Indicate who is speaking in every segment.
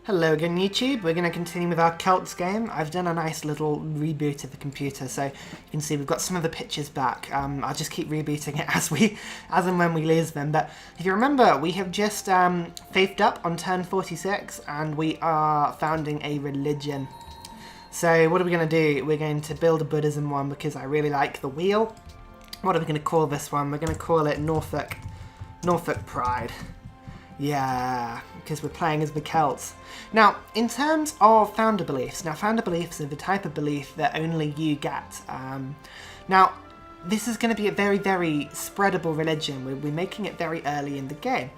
Speaker 1: Hello again YouTube, we're going to continue with our Celts game. I've done a nice little reboot of the computer, so you can see we've got some of the pictures back. I'll just keep rebooting it as and when we lose them. But if you remember, we have just faithed up on turn 46 and we are founding a religion. So what are we going to do? We're going to build a Buddhism one because I really like the wheel. What are we going to call this one? We're going to call it Norfolk Pride. Yeah, because we're playing as the Celts. Now, in terms of founder beliefs, founder beliefs are the type of belief that only you get. Now, this is going to be a very, very spreadable religion. We're making it very early in the game.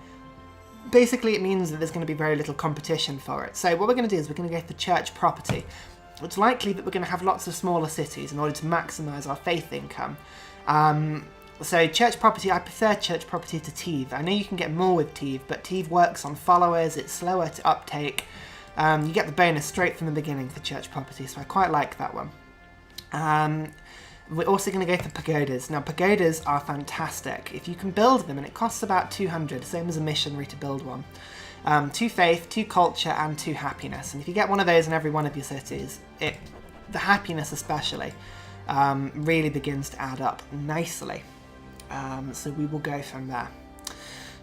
Speaker 1: Basically, it means that there's going to be very little competition for it. So what we're going to do is we're going to go for church property. It's likely that we're going to have lots of smaller cities in order to maximise our faith income. So church property, I prefer church property to Teve. I know you can get more with Teve, but Teve works on followers, it's slower to uptake. You get the bonus straight from the beginning for church property, so I quite like that one. We're also going to go for pagodas. Now pagodas are fantastic. If you can build them, and it costs about 200, same as a missionary to build one. 2 faith, 2 culture, and 2 happiness. And if you get one of those in every one of your cities, the happiness especially, really begins to add up nicely. So we will go from there.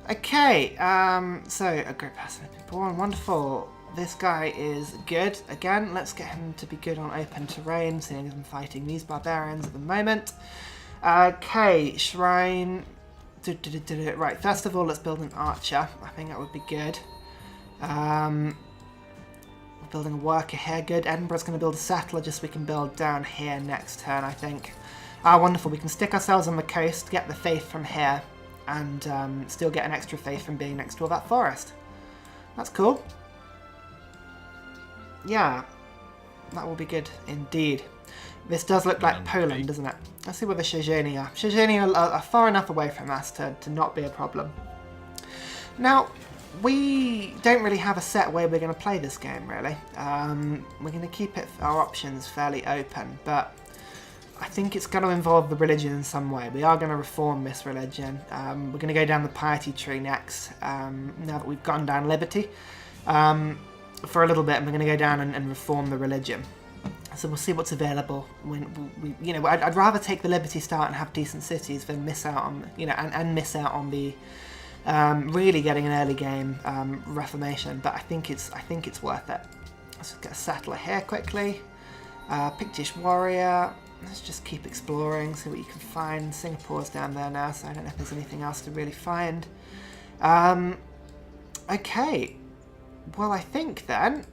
Speaker 1: Okay, so a great person has been born. Wonderful. This guy is good. Again, let's get him to be good on open terrain, seeing as I'm fighting these barbarians at the moment. Okay, shrine. Right, first of all, let's build an archer. I think that would be good. We're building a worker here. Good. Edinburgh's going to build a settler just so we can build down here next turn, I think. Ah, wonderful. We can stick ourselves on the coast, get the faith from here, and still get an extra faith from being next to all that forest. That's cool. Yeah, that will be good indeed. This does look like Poland, doesn't it? Let's see where the Szecheni are. Szecheni are far enough away from us to not be a problem. Now, we don't really have a set way we're going to play this game, really. We're going to keep our options fairly open, but I think it's going to involve the religion in some way. We are going to reform this religion. We're going to go down the piety tree next, now that we've gone down liberty, for a little bit, and we're going to go down and reform the religion. So we'll see what's available. I'd rather take the liberty start and have decent cities than miss out on, and miss out on the really getting an early game reformation. But I think it's worth it. Let's just get a settler here quickly. Pictish warrior. Let's just keep exploring, see what you can find. Singapore's down there now, so I don't know if there's anything else to really find. Okay, well I think then,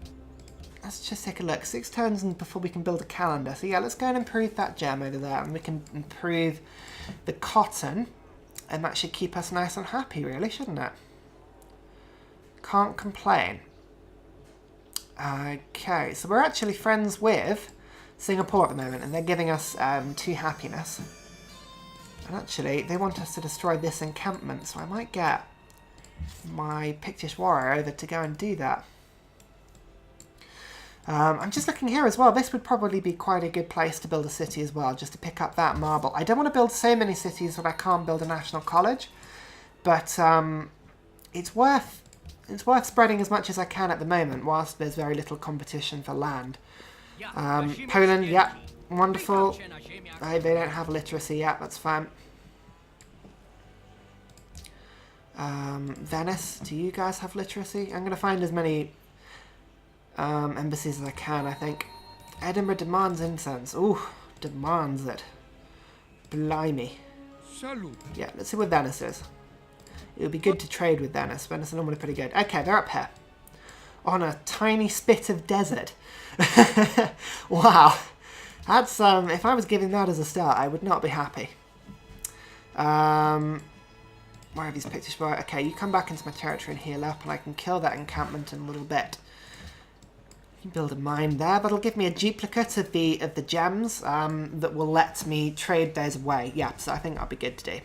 Speaker 1: let's just take a look. 6 turns before we can build a calendar. So yeah, let's go and improve that gem over there, and we can improve the cotton, and that should keep us nice and happy, really, shouldn't it? Can't complain. Okay, so we're actually friends with Singapore at the moment, and they're giving us 2 happiness. And actually, they want us to destroy this encampment, so I might get my Pictish warrior over to go and do that. I'm just looking here as well. This would probably be quite a good place to build a city as well, just to pick up that marble. I don't want to build so many cities that I can't build a national college, but it's worth spreading as much as I can at the moment, whilst there's very little competition for land. Poland, yeah, wonderful. They don't have literacy yet, that's fine. Venice, do you guys have literacy? I'm going to find as many embassies as I can, I think. Edinburgh demands incense. Ooh, demands it. Blimey. Yeah, let's see what Venice is. It would be good to trade with Venice. Venice are normally pretty good. Okay, they're up here. On a tiny spit of desert. Wow. That's, if I was giving that as a start, I would not be happy. Where have these pictures for? Okay, you come back into my territory and heal up, and I can kill that encampment in a little bit. You can build a mine there. That'll give me a duplicate of the gems that will let me trade those away. Yeah, so I think that'll be good to do.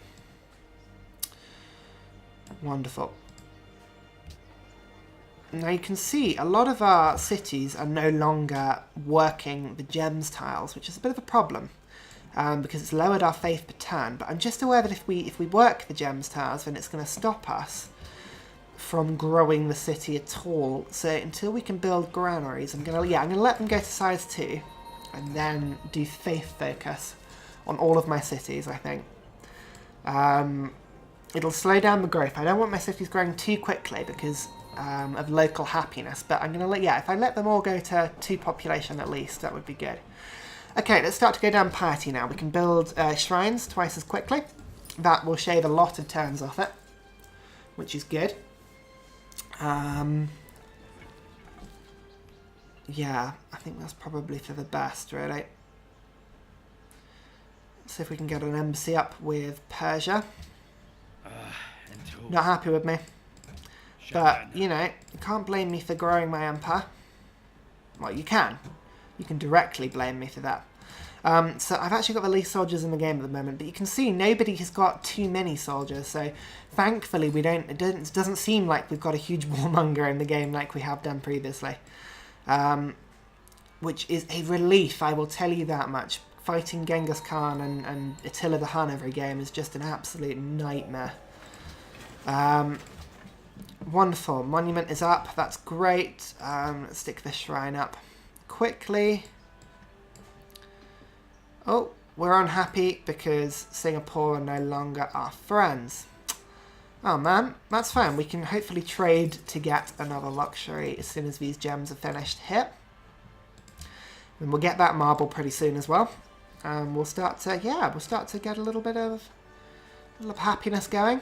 Speaker 1: Wonderful. Now you can see a lot of our cities are no longer working the gems tiles, which is a bit of a problem because it's lowered our faith per turn. But I'm just aware that if we work the gems tiles, then it's going to stop us from growing the city at all. So until we can build granaries, I'm gonna let them go to size 2, and then do faith focus on all of my cities. I think it'll slow down the growth. I don't want my cities growing too quickly because of local happiness. But I'm gonna if I let them all go to 2 population at least, that would be good. Okay, let's start to go down piety now. We can build shrines twice as quickly. That will shave a lot of turns off it, which is good. Yeah, I think that's probably for the best, really. Let's see if we can get an embassy up with Persia. Not happy with me. But, you know, you can't blame me for growing my empire. Well, you can. You can directly blame me for that. So I've actually got the least soldiers in the game at the moment, but you can see nobody has got too many soldiers. So thankfully, it doesn't seem like we've got a huge warmonger in the game like we have done previously, which is a relief. I will tell you that much. Fighting Genghis Khan and Attila the Hun every game is just an absolute nightmare. Wonderful. Monument is up. That's great. Let's stick this shrine up quickly. Oh, we're unhappy because Singapore are no longer our friends. Oh man, that's fine. We can hopefully trade to get another luxury as soon as these gems are finished here. And we'll get that marble pretty soon as well. We'll start to get a little bit of happiness going.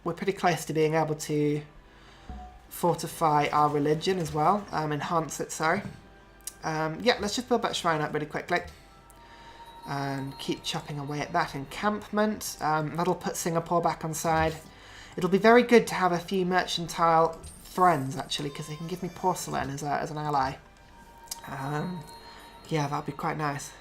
Speaker 1: We're pretty close to being able to fortify our religion as well. Enhance it, sorry. Yeah, let's just build that shrine up really quickly. And keep chopping away at that encampment. That'll put Singapore back on side. It'll be very good to have a few mercantile friends, actually, because they can give me porcelain as an ally. Yeah, that'll be quite nice.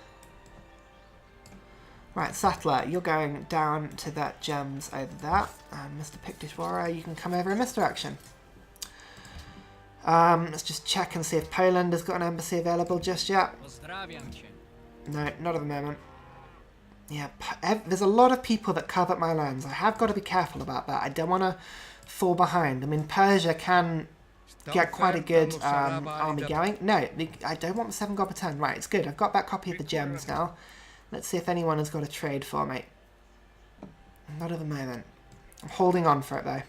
Speaker 1: Right, Settler, you're going down to that gems over there. And Mr. Pictish Warrior, you can come over in this direction. Let's just check and see if Poland has got an embassy available just yet. No, not at the moment. Yeah, there's a lot of people that covet my lands. I have got to be careful about that. I don't want to fall behind. I mean, Persia can get quite a good army going. No, I don't want the 7 gold per turn. Right, it's good. I've got that copy of the gems now. Let's see if anyone has got a trade for me. Not at the moment. I'm holding on for it, though.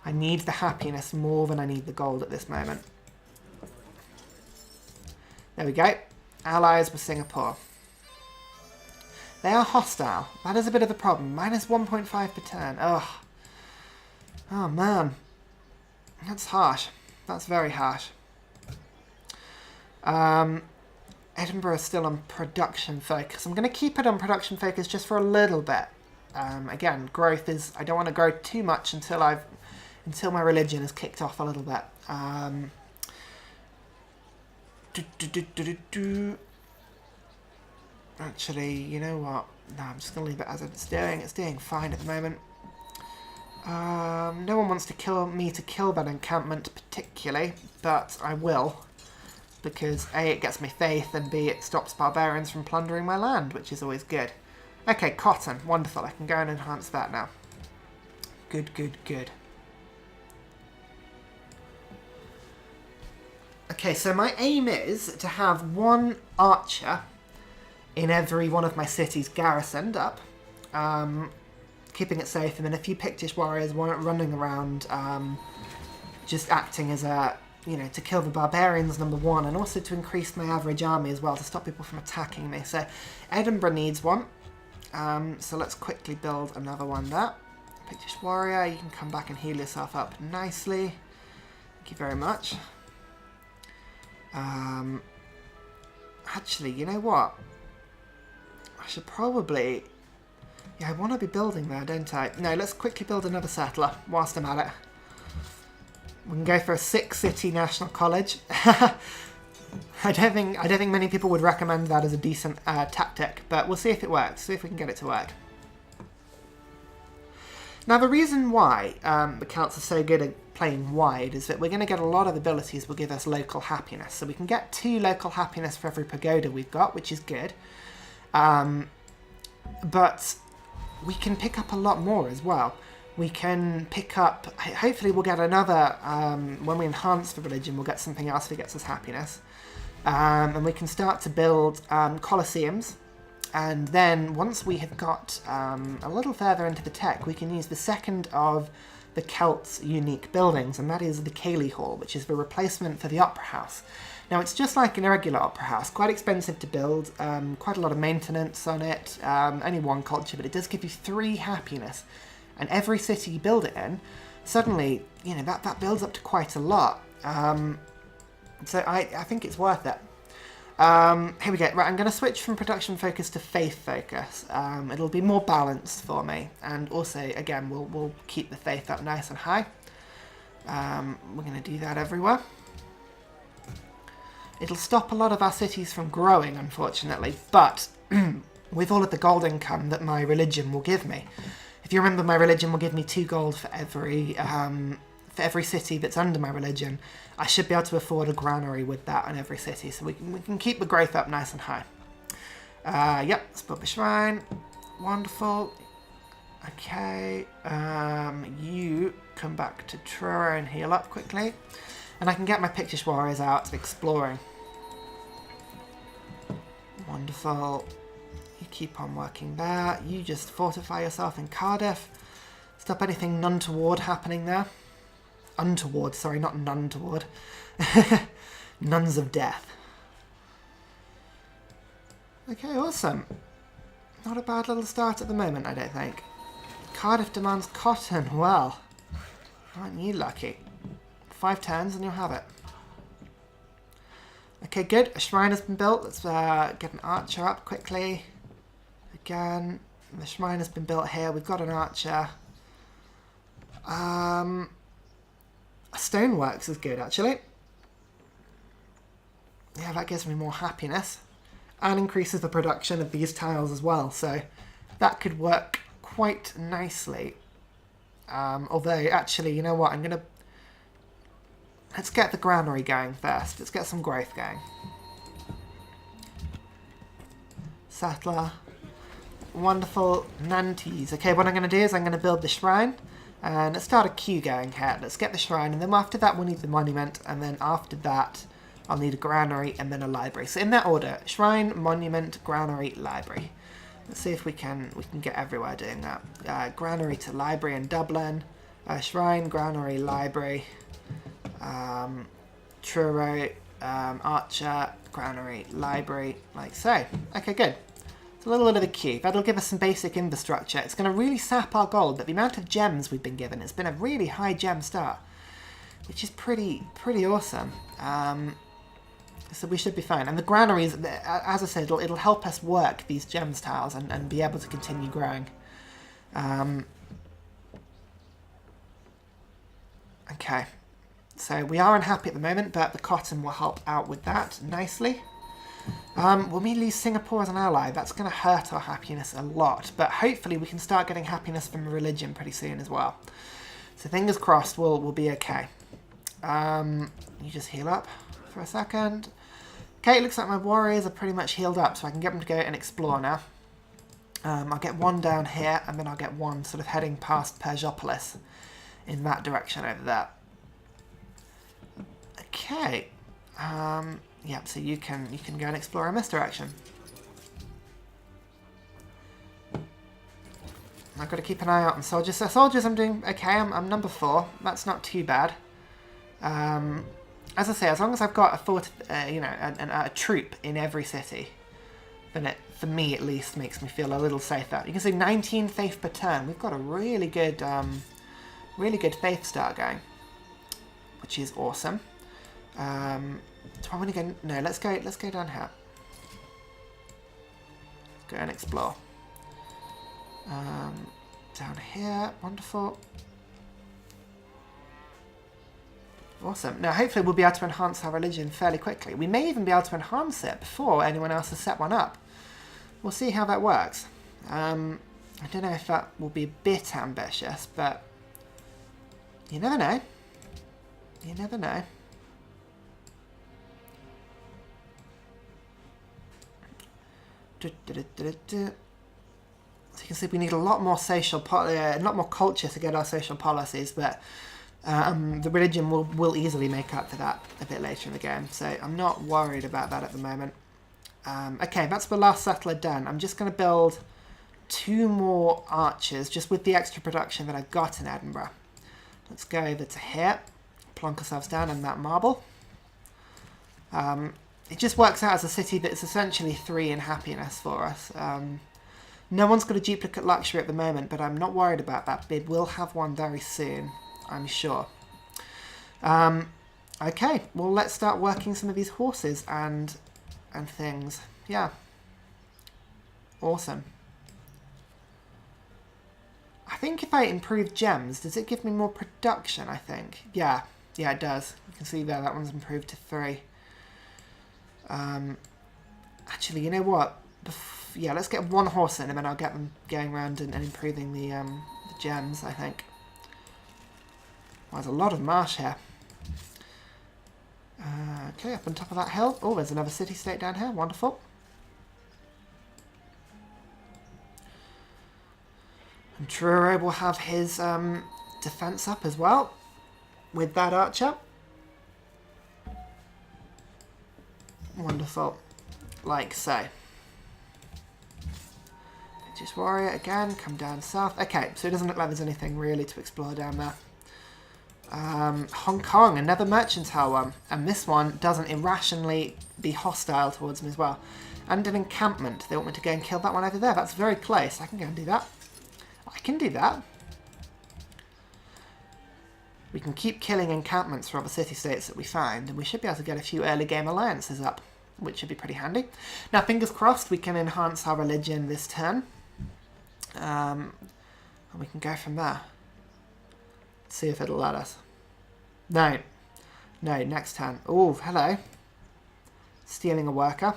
Speaker 1: I need the happiness more than I need the gold at this moment. There we go. Allies with Singapore. They are hostile. That is a bit of a problem. Minus 1.5 per turn. Ugh. Oh, man. That's harsh. That's very harsh. Edinburgh is still on production focus. I'm going to keep it on production focus just for a little bit. Again, growth is... I don't want to grow too much until my religion is kicked off a little bit. Actually, you know what? No, I'm just going to leave it as it's doing. It's doing fine at the moment. No one wants to kill that encampment particularly, but I will. Because A, it gets me faith, and B, it stops barbarians from plundering my land, which is always good. Okay, cotton. Wonderful. I can go and enhance that now. Good, good, good. Okay, so my aim is to have 1 archer in every one of my cities garrisoned up, keeping it safe, and then a few Pictish warriors running around, just acting as a, to kill the barbarians, number 1, and also to increase my average army as well, to stop people from attacking me. So Edinburgh needs 1, so let's quickly build another one there. Pictish warrior, you can come back and heal yourself up nicely. Thank you very much. Actually, you know what? I should probably... Yeah, I want to be building there, don't I? No, let's quickly build another settler whilst I'm at it. We can go for a 6-city national college. I don't think many people would recommend that as a decent tactic, but we'll see if it works. See if we can get it to work. Now, the reason why the Celts are so good at playing wide is that we're going to get a lot of abilities that will give us local happiness. So we can get 2 local happiness for every pagoda we've got, which is good. But we can pick up a lot more as well. we can pick up, hopefully we'll get another, when we enhance the religion, we'll get something else that gets us happiness. And we can start to build colosseums. And then once we have got a little further into the tech, we can use the second of the Celts' unique buildings, and that is the Cayley Hall, which is the replacement for the Opera House. Now, it's just like an irregular Opera House, quite expensive to build, quite a lot of maintenance on it, only one culture, but it does give you 3 happiness. And every city you build it in, suddenly, you know, that builds up to quite a lot. So I think it's worth it. Here we go. Right, I'm going to switch from production focus to faith focus. It'll be more balanced for me, and also, again, we'll keep the faith up nice and high. We're going to do that everywhere. It'll stop a lot of our cities from growing, unfortunately, but with all of the gold income that my religion will give me. If you remember, my religion will give me 2 gold for every city that's under my religion. I should be able to afford a granary with that on every city, so we can keep the growth up nice and high. Yep, let's build the shrine. Wonderful. Okay, you come back to Truro and heal up quickly. And I can get my Pictish warriors out exploring. Wonderful. You keep on working there. You just fortify yourself in Cardiff. Stop anything untoward happening there. Untoward, sorry, not none toward. Nuns of death. Okay, awesome. Not a bad little start at the moment, I don't think. Cardiff demands cotton. Well, aren't you lucky? 5 turns and you'll have it. Okay, good. A shrine has been built. Let's get an archer up quickly. Again, the shrine has been built here. We've got an archer. Stoneworks is good, actually. Yeah, that gives me more happiness. And increases the production of these tiles as well. So that could work quite nicely. Although, actually, you know what? Let's get the granary going first. Let's get some growth going. Settler. Wonderful. Nantes. Okay, what I'm going to do is I'm going to build the shrine. And let's start a queue going here. Let's get the shrine, and then after that we'll need the monument, and then after that I'll need a granary and then a library. So in that order: shrine, monument, granary, library. Let's see if we can get everywhere doing that. Granary to library in Dublin. Shrine, granary, library. Truro, archer, granary, library, like so. Okay, good. It's a little bit of a queue. That'll give us some basic infrastructure. It's going to really sap our gold, but the amount of gems we've been given, it's been a really high gem start, which is pretty awesome. So we should be fine. And the granaries, as I said, it'll help us work these gems tiles and be able to continue growing. Okay. So we are unhappy at the moment, but the cotton will help out with that nicely. When we lose Singapore as an ally, that's going to hurt our happiness a lot. But hopefully we can start getting happiness from religion pretty soon as well. So fingers crossed we'll be okay. You just heal up for a second. Okay, it looks like my warriors are pretty much healed up, so I can get them to go and explore now. I'll get one down here, and then I'll get one sort of heading past Persepolis in that direction over there. Okay, yep, so you can go and explore in this direction. I've got to keep an eye out on soldiers. So soldiers, I'm doing okay. I'm number 4. That's not too bad. As I say, as long as I've got a troop in every city, then it, for me at least, makes me feel a little safer. You can see 19 faith per turn. We've got a really good faith start going, which is awesome. Do I want to go? No, let's go down here. Go and explore. Down here, wonderful. Awesome. Now, hopefully we'll be able to enhance our religion fairly quickly. We may even be able to enhance it before anyone else has set one up. We'll see how that works. I don't know if that will be a bit ambitious, but you never know. You never know. So you can see we need a lot more a lot more culture to get our social policies, but the religion will easily make up for that a bit later in the game. So I'm not worried about that at the moment. Okay, that's the last settler done. I'm just going to build 2 more archers, just with the extra production that I've got in Edinburgh. Let's go over to here, plonk ourselves down in that marble. It just works out as a city that's essentially 3 in happiness for us. No one's got a duplicate luxury at the moment, but I'm not worried about that. They will have one very soon, I'm sure. Okay, well, let's start working some of these horses and things. Yeah. Awesome. I think if I improve gems, does it give me more production, I think? Yeah, it does. You can see there, that one's improved to 3. Actually, you know what? Yeah, let's get 1 horse in, and then I'll get them going around and improving the gems, I think. Well, there's a lot of marsh here. Okay, up on top of that hill. Oh, there's another city-state down here. Wonderful. And Truro will have his defense up as well with that archer. Wonderful. Like so. Just warrior again, come down south. Okay, so it doesn't look like there's anything really to explore down there. Hong Kong, another mercantile one. And this one doesn't irrationally be hostile towards me as well. And an encampment. They want me to go and kill that one over there. That's very close. I can go and do that. I can do that. We can keep killing encampments for other city-states that we find, and we should be able to get a few early game alliances up, which should be pretty handy. Now, fingers crossed, we can enhance our religion this turn. And we can go from there. Let's see if it'll let us. No. No, next turn. Oh, hello. Stealing a worker.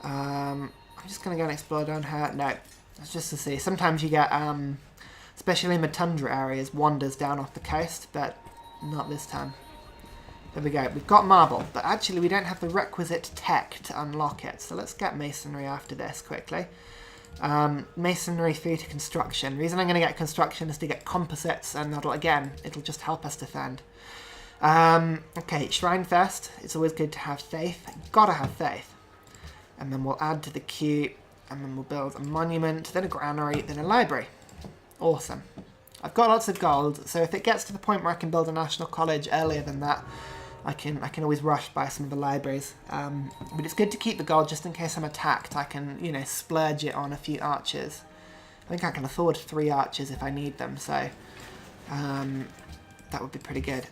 Speaker 1: I'm just going to go and explore down here. No, it's just to see. Sometimes you get, especially in the tundra areas, wanders down off the coast, but not this time. There we go. We've got marble, but actually we don't have the requisite tech to unlock it. So let's get masonry after this quickly. Masonry through to construction. The reason I'm going to get construction is to get composites, and it'll just help us defend. Okay, shrine first. It's always good to have faith. Gotta have faith. And then we'll add to the queue, and then we'll build a monument, then a granary, then a library. Awesome. I've got lots of gold, so if it gets to the point where I can build a national college earlier than that, I can always rush by some of the libraries. But it's good to keep the gold just in case I'm attacked. I can, splurge it on a few archers. I think I can afford 3 archers if I need them, so that would be pretty good.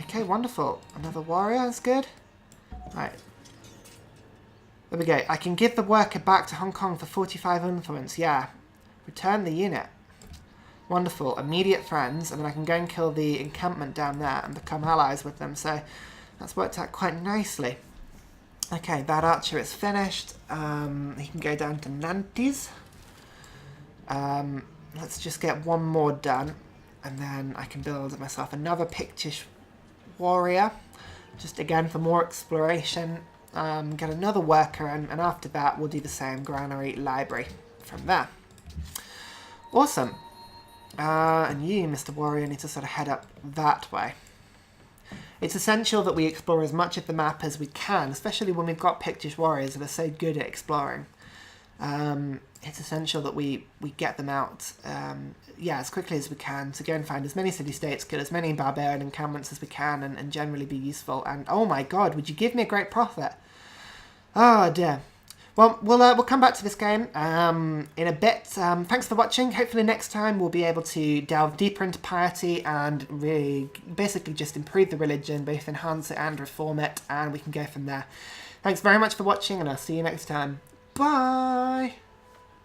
Speaker 1: Okay, wonderful. Another warrior is good. Right. There we go. I can give the worker back to Hong Kong for 45 influence. Yeah. Return the unit. Wonderful. Immediate friends, and then I can go and kill the encampment down there and become allies with them. So that's worked out quite nicely. Okay, that archer is finished. He can go down to Nantes. Let's just get 1 more done, and then I can build myself another Pictish warrior. Just again for more exploration. Get another worker, and after that we'll do the same granary library from there. Awesome. And you, Mr. Warrior, need to sort of head up that way. It's essential that we explore as much of the map as we can, especially when we've got Pictish warriors that are so good at exploring. It's essential that we get them out as quickly as we can to go and find as many city-states, kill as many barbarian encampments as we can, and generally be useful. And oh my god, would you give me a great profit? Oh dear. Well, we'll come back to this game in a bit. Thanks for watching. Hopefully next time we'll be able to delve deeper into piety and really basically just improve the religion, both enhance it and reform it, and we can go from there. Thanks very much for watching, and I'll see you next time. Bye!